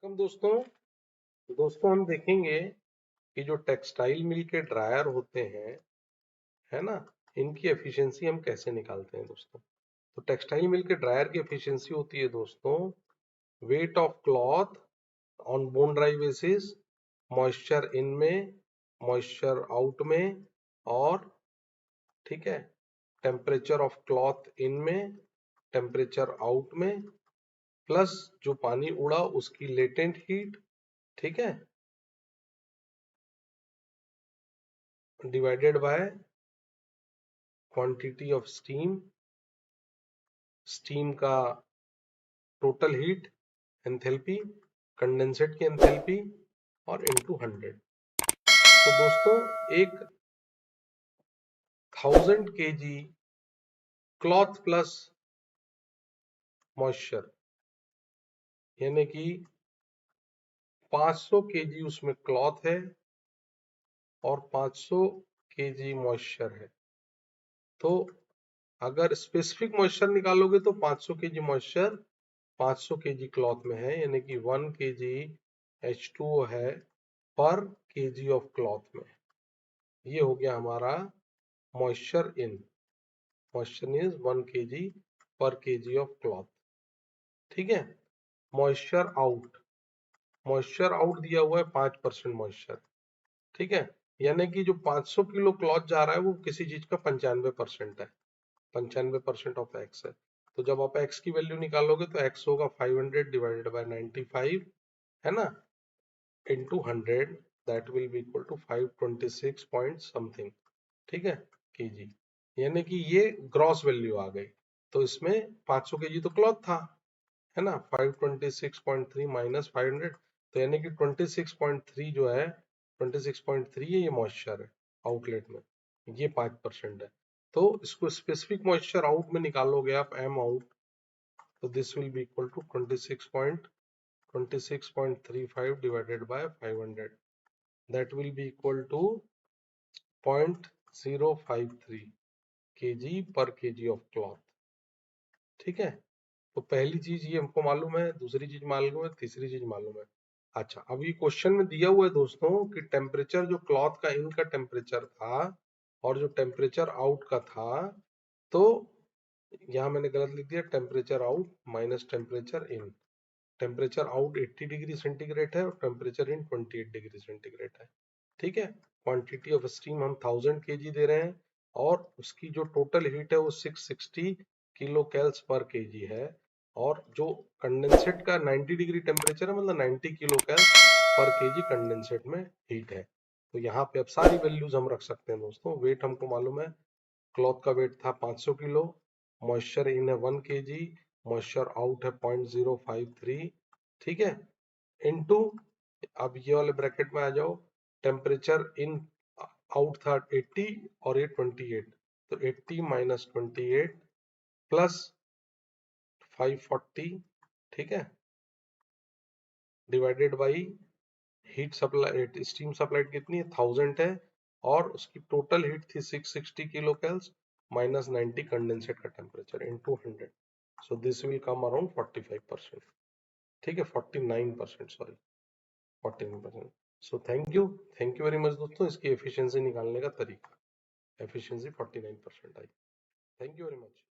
Welcome दोस्तों। दोस्तों हम देखेंगे कि जो टेक्सटाइल मिल के ड्रायर होते हैं, है ना, इनकी एफिशिएंसी हम कैसे निकालते हैं दोस्तों। तो टेक्सटाइल मिल के ड्रायर की एफिशिएंसी होती है दोस्तों weight of cloth on bone dry basis, moisture in में, मॉइस्चर आउट में, और ठीक है, टेम्परेचर ऑफ क्लॉथ इन में, टेम्परेचर आउट में, प्लस जो पानी उड़ा उसकी लेटेंट हीट, ठीक है, divided by quantity of steam, steam का टोटल हीट एंथैल्पी, कंडेंसेट की एंथैल्पी, और इनटू 100। तो दोस्तों एक 1000 kg क्लॉथ प्लस मॉइस्चर, यानी कि 500 kg उसमें क्लॉथ है और 500 kg मॉइस्चर है। तो अगर स्पेसिफिक मॉइस्चर निकालोगे तो 500 kg मॉइस्चर 500 kg क्लॉथ में है, यानी कि 1 kg H2O है पर kg ऑफ क्लॉथ में। ये हो गया हमारा moisture in. Moisture is 1 kg पर kg ऑफ क्लॉथ। ठीक है। मॉइस्चर आउट, मॉइस्चर आउट दिया हुआ है 5% मॉइस्चर। ठीक है, यानी कि जो 500 किलो क्लॉथ जा रहा है वो किसी चीज का 95% है। 95% ऑफ एक्स है। तो जब आप एक्स की वैल्यू निकालोगे तो एक्स होगा 500 डिवाइडेड बाय 95, है ना, into 100, that will be equal to 526 point something. ठीक है, केजी, यानी कि ये ग्रॉस वैल्यू आ गई। तो इसमें 500 केजी तो क्लॉथ था, है ना, 526.3 माइनस 500, तो यानी कि 26.3 जो है, 26.3 है, ये मॉइस्चर है आउटलेट में, ये 5% है। तो इसको स्पेसिफिक मॉइस्चर आउट में निकालोगे आप एम आउट, तो this will be equal to 26.35 divided by 500, that will be equal to 0.053 kg per kg of cloth। ठीक है, तो पहली चीज ये हमको मालूम है, दूसरी चीज मालूम है, तीसरी चीज मालूम है। अच्छा, अब ये क्वेश्चन में दिया हुआ है दोस्तों कि टेम्परेचर जो क्लॉथ का इन का टेम्परेचर था और जो टेम्परेचर आउट का था, तो यहाँ मैंने गलत लिख दिया, temperature out minus temperature in. Temperature out 80 degree centigrade है और टेम्परेचर इन 28 डिग्री सेंटीग्रेड है। ठीक है, क्वांटिटी ऑफ स्टीम हम 1000 kg दे रहे हैं और उसकी जो टोटल हीट है वो 660 किलो कैल्स पर kg है, और जो कंडेंसेट का 90 डिग्री टेम्परेचर है, मतलब 90 किलो कैल्स पर kg कंडेंसेट में हीट है। तो यहाँ पे अब सारी वैल्यूज हम रख सकते हैं दोस्तों। वेट हमको मालूम है, क्लॉथ का वेट था 500 किलो, मॉइस्चर इन है 1 kg, मॉइस्चर आउट है 0.053, ठीक है, इनटू, अब ये वाले ब्रैकेट में आ जाओ, टेम्परेचर इन आउट था 80 और ये 28, तो 80 माइनस 28 प्लस 540, ठीक है, divided by heat supply, steam supplied कितनी है, 1000 है, और उसकी टोटल हीट थी 660 किलो कैल्स माइनस 90 कंडेंसेट का temperature into 100, so this will come around 45%। ठीक है, 49%, sorry 49%। So thank you very much दोस्तों। इसकी एफिशिएंसी निकालने का तरीका, efficiency 49% I. Thank you very much.